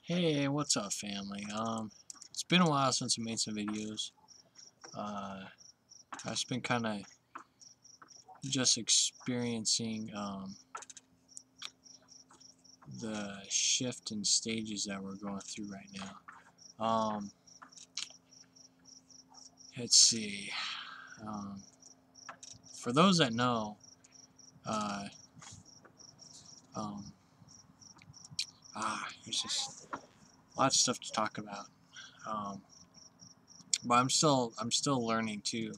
Hey, what's up, family? It's been a while since I made some videos. Uh, I've just been kind of just experiencing the shift in stages that we're going through right now. Let's see. Um, for those that know, uh, um, there's just lots of stuff to talk about. Um, but I'm still learning too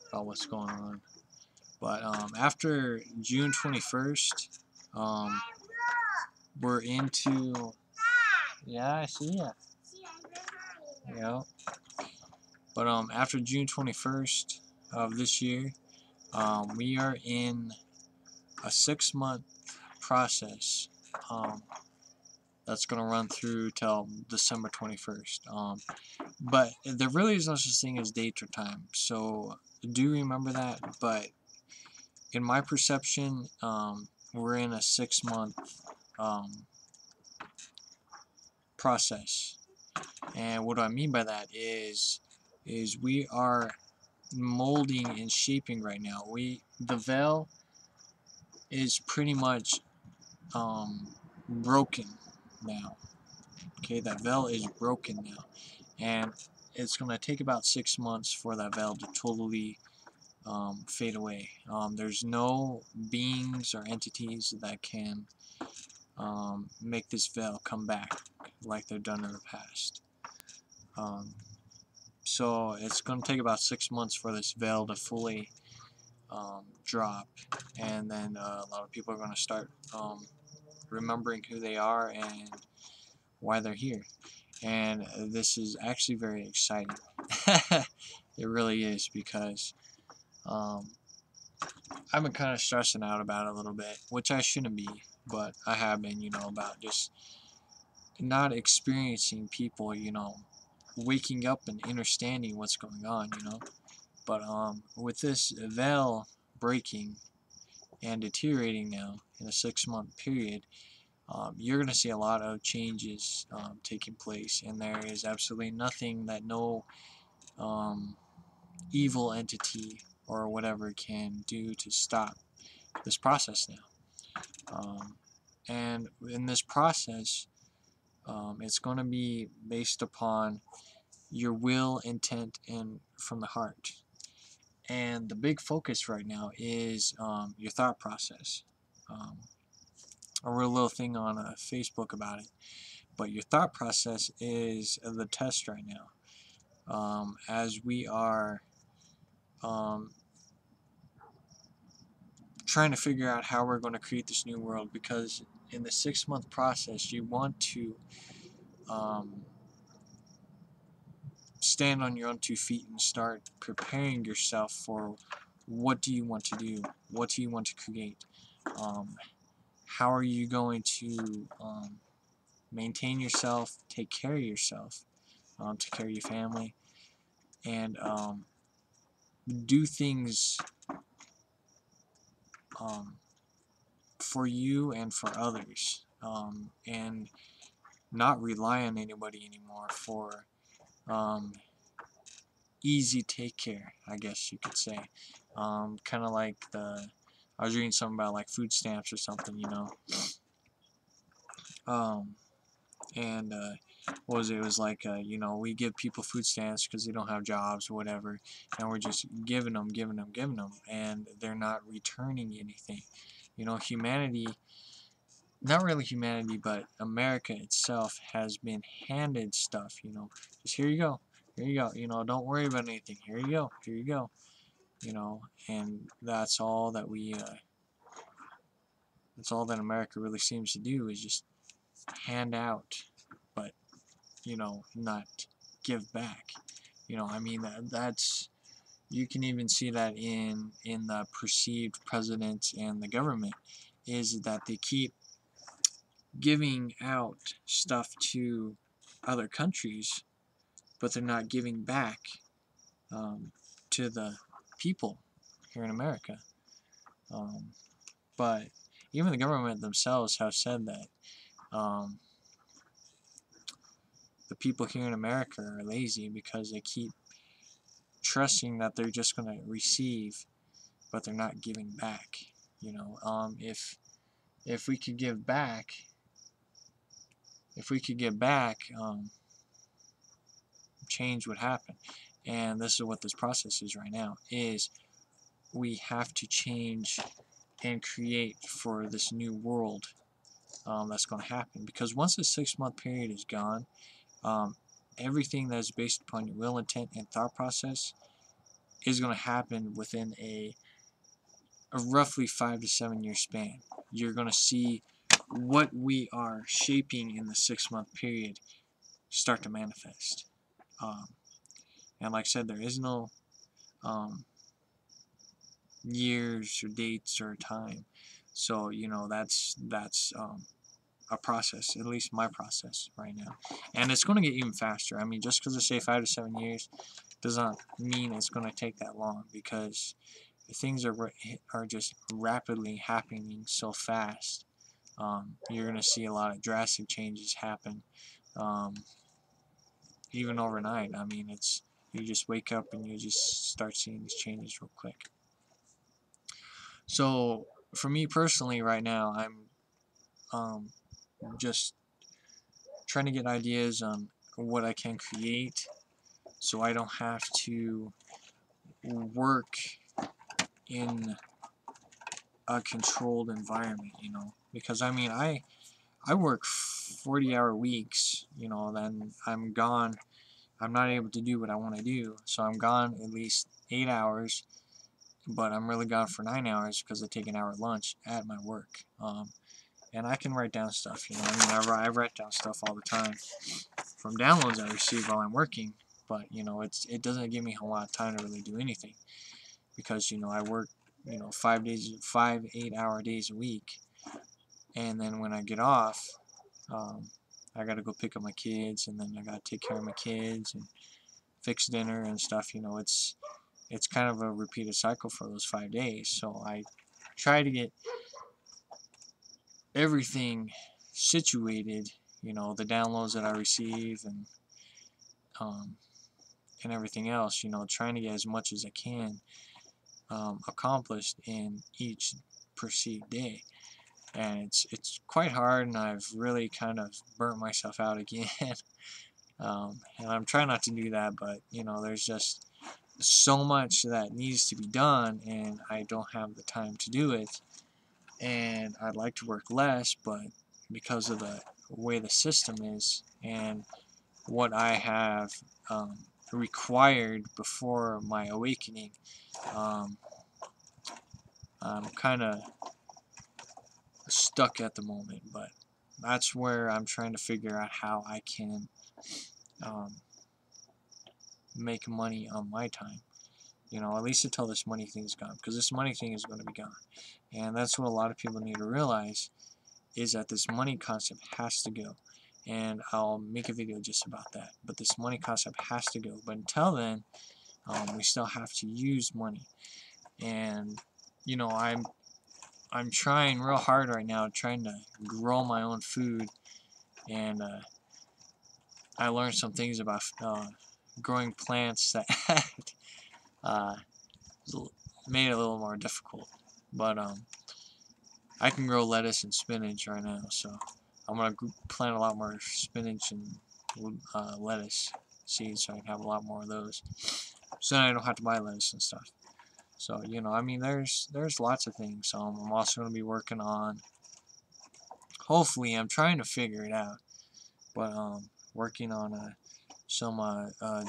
about what's going on. But after June 21st, um, we're into. Yeah, I see ya. Yeah. But after June 21st of this year, we are in a 6-month process that's going to run through till December 21st. But there really is no such thing as date or time. So do remember that. But in my perception, we're in a 6-month process. And what do I mean by that is we are molding and shaping right now. The veil is pretty much broken now. Okay, that veil is broken now, and it's going to take about 6 months for that veil to totally fade away. There's no beings or entities that can make this veil come back like they've done in the past. So it's going to take about 6 months for this veil to fully drop, and then a lot of people are going to start remembering who they are and why they're here. And this is actually very exciting. It really is, because I've been kind of stressing out about it a little bit, which I shouldn't be, but I have been, about just not experiencing people, waking up and understanding what's going on, But with this veil breaking and deteriorating now in a 6-month period, you're going to see a lot of changes taking place, and there is absolutely nothing that no evil entity or whatever can do to stop this process now. And in this process, it's going to be based upon your will, intent, and from the heart. And the big focus right now is your thought process. I wrote a little thing on Facebook about it, but your thought process is the test right now. As we are trying to figure out how we're going to create this new world, because in the 6-month process, you want to stand on your own 2 feet and start preparing yourself for what do you want to do, what do you want to create, how are you going to maintain yourself, take care of yourself, take care of your family, and do things for you and for others, and not rely on anybody anymore for easy take care, I guess you could say. Kind of like I was reading something about like food stamps or something, and what was it? It was like, we give people food stamps because they don't have jobs or whatever, and we're just giving them, and they're not returning anything. Humanity, not really humanity, but America itself has been handed stuff, just here you go, don't worry about anything, here you go, and that's all that that's all that America really seems to do, is just hand out, but, not give back. I mean, that's, you can even see that in the perceived presidents and the government, is that they keep giving out stuff to other countries, but they're not giving back to the people here in America. But even the government themselves have said that the people here in America are lazy because they keep trusting that they're just going to receive, but they're not giving back. You know, if we could give back, change would happen. And this is what this process is right now, is we have to change and create for this new world that's going to happen. Because once the 6-month period is gone, everything that's based upon your will, intent, and thought process is going to happen within a roughly 5 to 7 year span. You're going to see what we are shaping in the 6-month period start to manifest. And like I said, there is no years or dates or time. So, you know, that's a process, at least my process right now. And it's going to get even faster. I mean, just because I say 5 to 7 years doesn't mean it's going to take that long, because things are just rapidly happening so fast. You're going to see a lot of drastic changes happen, even overnight. I mean, you just wake up and you just start seeing these changes real quick. So for me personally right now, I'm just trying to get ideas on what I can create so I don't have to work in a controlled environment, you know, because I mean, I work 40-hour weeks, you know, then I'm gone. I'm not able to do what I want to do, so I'm gone at least 8 hours, but I'm really gone for 9 hours because I take an hour lunch at my work. And I can write down stuff, you know. I mean, I write down stuff all the time from downloads I receive while I'm working, but you know, it doesn't give me a lot of time to really do anything, because you know, I work, you know, 5 8-hour days a week, and then when I get off, I gotta go pick up my kids, and then I gotta take care of my kids and fix dinner and stuff. You know, it's kind of a repeated cycle for those 5 days. So I try to get everything situated, you know, the downloads that I receive and everything else, you know, trying to get as much as I can accomplished in each perceived day. And it's quite hard, and I've really kind of burnt myself out again. And I'm trying not to do that, but you know, there's just so much that needs to be done, and I don't have the time to do it. And I'd like to work less, but because of the way the system is and what I have required before my awakening, I'm kind of stuck at the moment. But that's where I'm trying to figure out how I can make money on my time, you know, at least until this money thing is gone, because this money thing is going to be gone. And that's what a lot of people need to realize, is that this money concept has to go. And I'll make a video just about that. But this money concept has to go. But until then, we still have to use money. And you know, I'm trying real hard right now, trying to grow my own food. And I learned some things about growing plants that made it a little more difficult. But I can grow lettuce and spinach right now, so I'm gonna plant a lot more spinach and lettuce seeds, so I can have a lot more of those. So then I don't have to buy lettuce and stuff. So you know, I mean, there's lots of things. I'm also gonna be working on. Hopefully, I'm trying to figure it out, but working on some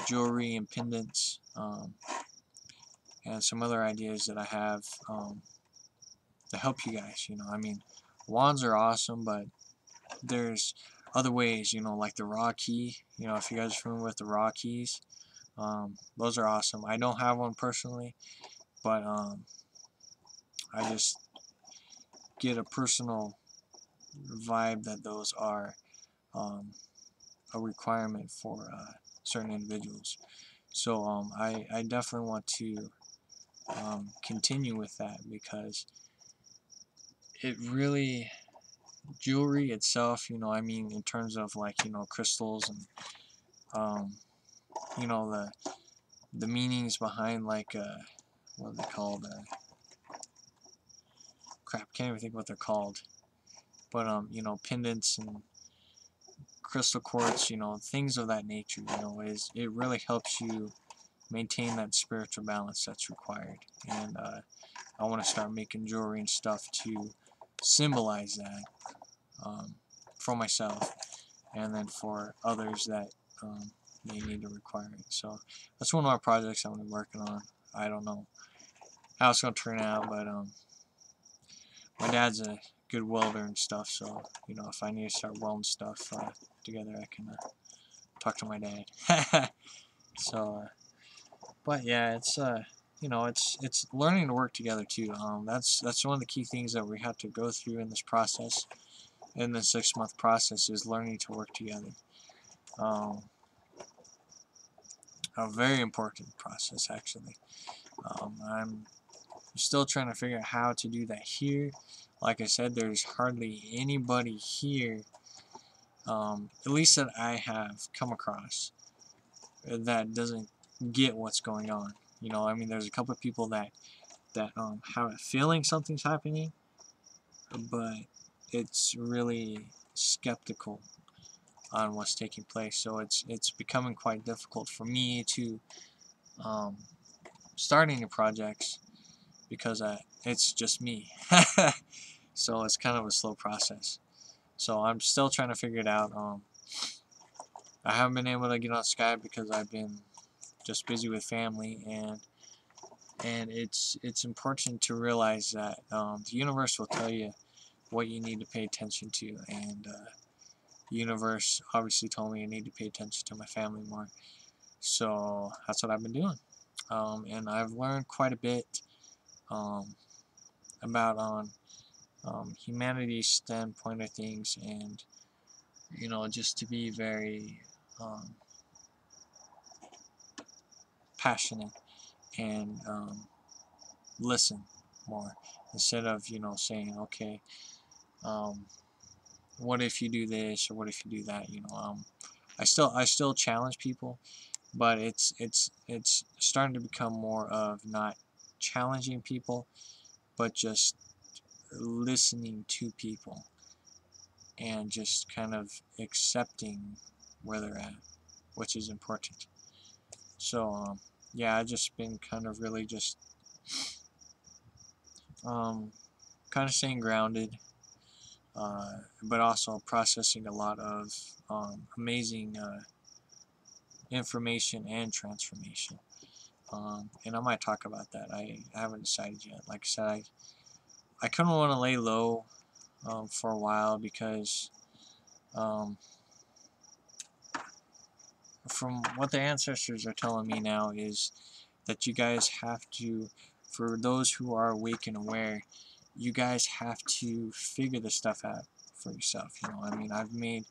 jewelry and pendants, and some other ideas that I have to help you guys. You know, I mean, wands are awesome, but there's other ways, you know, like the raw key. You know, if you guys are familiar with the raw keys, those are awesome. I don't have one personally, but I just get a personal vibe that those are a requirement for certain individuals. So I definitely want to continue with that, because it really, jewelry itself, you know, I mean, in terms of like, you know, crystals and you know, the meanings behind, like, what are they called? Crap, can't even think what they're called. But you know, pendants and crystal quartz, you know, things of that nature, you know, it really helps you maintain that spiritual balance that's required. And I want to start making jewelry and stuff to symbolize that, for myself, and then for others that may need to require it. So that's one of my projects I'm going to be working on. I don't know how it's going to turn out, but my dad's a good welder and stuff, so you know, if I need to start welding stuff together, I can talk to my dad. So but yeah, it's you know, it's learning to work together too. That's one of the key things that we have to go through in this process, in the 6-month process, is learning to work together. A very important process, actually. I'm still trying to figure out how to do that here. Like I said, there's hardly anybody here, at least that I have come across, that doesn't get what's going on. You know, I mean, there's a couple of people that have a feeling something's happening, but it's really skeptical on what's taking place. So it's becoming quite difficult for me to start any projects, because it's just me. So it's kind of a slow process. So I'm still trying to figure it out. I haven't been able to get on Skype because I've been just busy with family, and it's important to realize that the universe will tell you what you need to pay attention to, and the universe obviously told me I need to pay attention to my family more. So that's what I've been doing, and I've learned quite a bit about humanity's standpoint of things, and you know, just to be very passionate and listen more, instead of, you know, saying, okay, what if you do this, or what if you do that, you know. I still challenge people, but it's starting to become more of not challenging people, but just listening to people, and just kind of accepting where they're at, which is important. So yeah, I've just been kind of really just kind of staying grounded, but also processing a lot of amazing information and transformation. And I might talk about that. I haven't decided yet. Like I said, I kind of want to lay low for a while, because from what the ancestors are telling me now is that you guys have to, for those who are awake and aware, you guys have to figure this stuff out for yourself. You know, I mean, I've made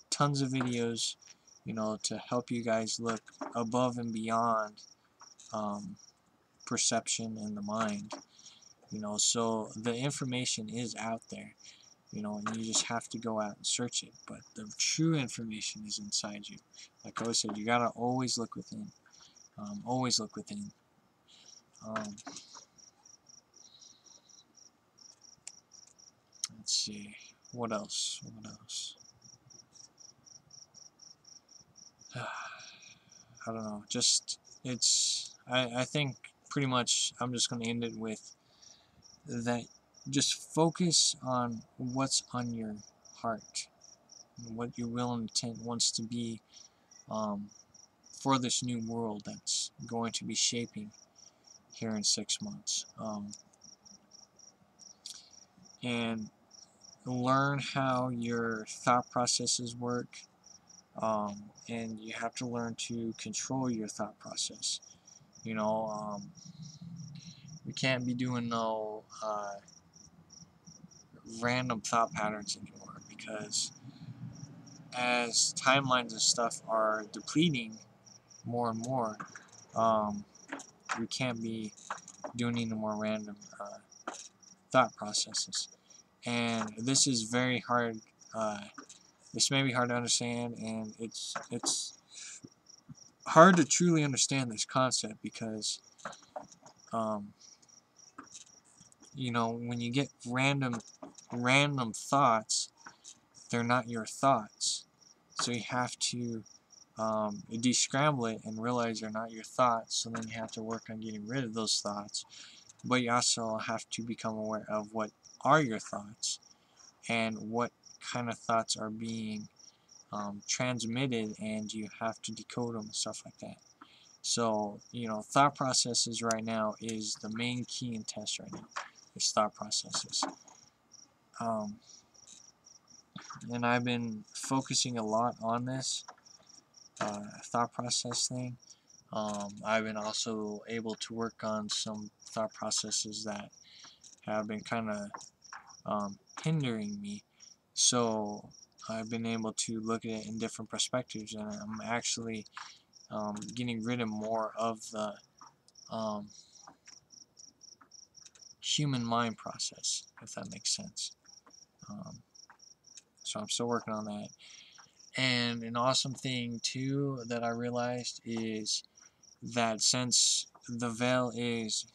tons of videos, you know, to help you guys look above and beyond perception in the mind. You know, so the information is out there, you know, and you just have to go out and search it. But the true information is inside you. Like I always said, you gotta always look within. Always look within. Let's see, what else? What else? I don't know. Just I think pretty much I'm just gonna end it with that. Just focus on what's on your heart, what your will and intent wants to be for this new world that's going to be shaping here in 6 months. And learn how your thought processes work, and you have to learn to control your thought process. You know, we can't be doing no random thought patterns anymore, because as timelines and stuff are depleting more and more, we can't be doing any more random thought processes. And this is very hard. This may be hard to understand, and it's hard to truly understand this concept because, you know, when you get random thoughts, they're not your thoughts. So you have to de-scramble it and realize they're not your thoughts. So then you have to work on getting rid of those thoughts. But you also have to become aware of what are your thoughts and what kind of thoughts are being transmitted, and you have to decode them and stuff like that. So, you know, thought processes right now is the main key in test right now, is thought processes. And I've been focusing a lot on this thought process thing. I've been also able to work on some thought processes that have been kind of hindering me. So I've been able to look at it in different perspectives, and I'm actually getting rid of more of the human mind process, if that makes sense. So I'm still working on that. And an awesome thing too that I realized is that since the veil is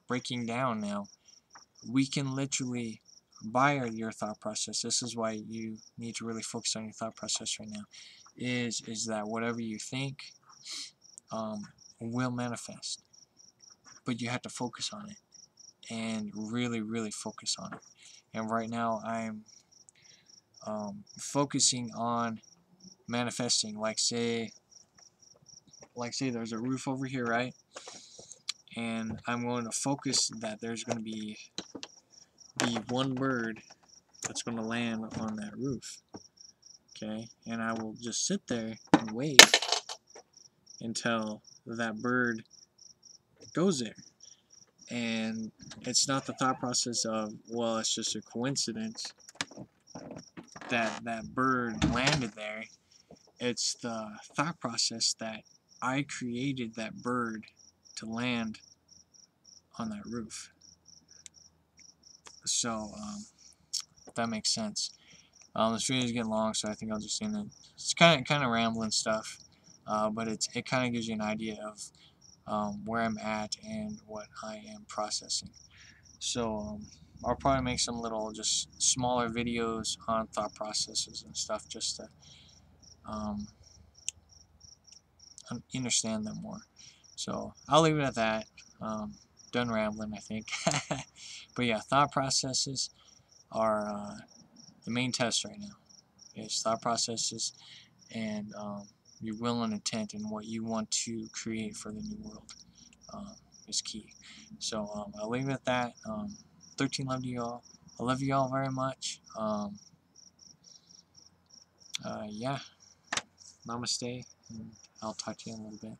breaking down now, we can literally buy your thought process. This is why you need to really focus on your thought process right now. Is that whatever you think will manifest, but you have to focus on it and really focus on it. And right now I'm focusing on manifesting. Like say there's a roof over here, right? And I'm going to focus that there's going to be one bird that's going to land on that roof. Okay, and I will just sit there and wait until that bird goes there. And it's not the thought process of, well, it's just a coincidence that that bird landed there. It's the thought process that I created that bird to land on that roof. So if that makes sense. This video is getting long, so I think I'll just end it. It's kind of rambling stuff, but it kind of gives you an idea of where I'm at and what I am processing. So I'll probably make some little just smaller videos on thought processes and stuff just to understand them more. So I'll leave it at that. Done rambling, I think. But yeah, thought processes are the main test right now. It's thought processes and your will and intent and what you want to create for the new world is key. So I'll leave it at that. 13 love to you all. I love you all very much. Yeah. Namaste, and I'll talk to you in a little bit.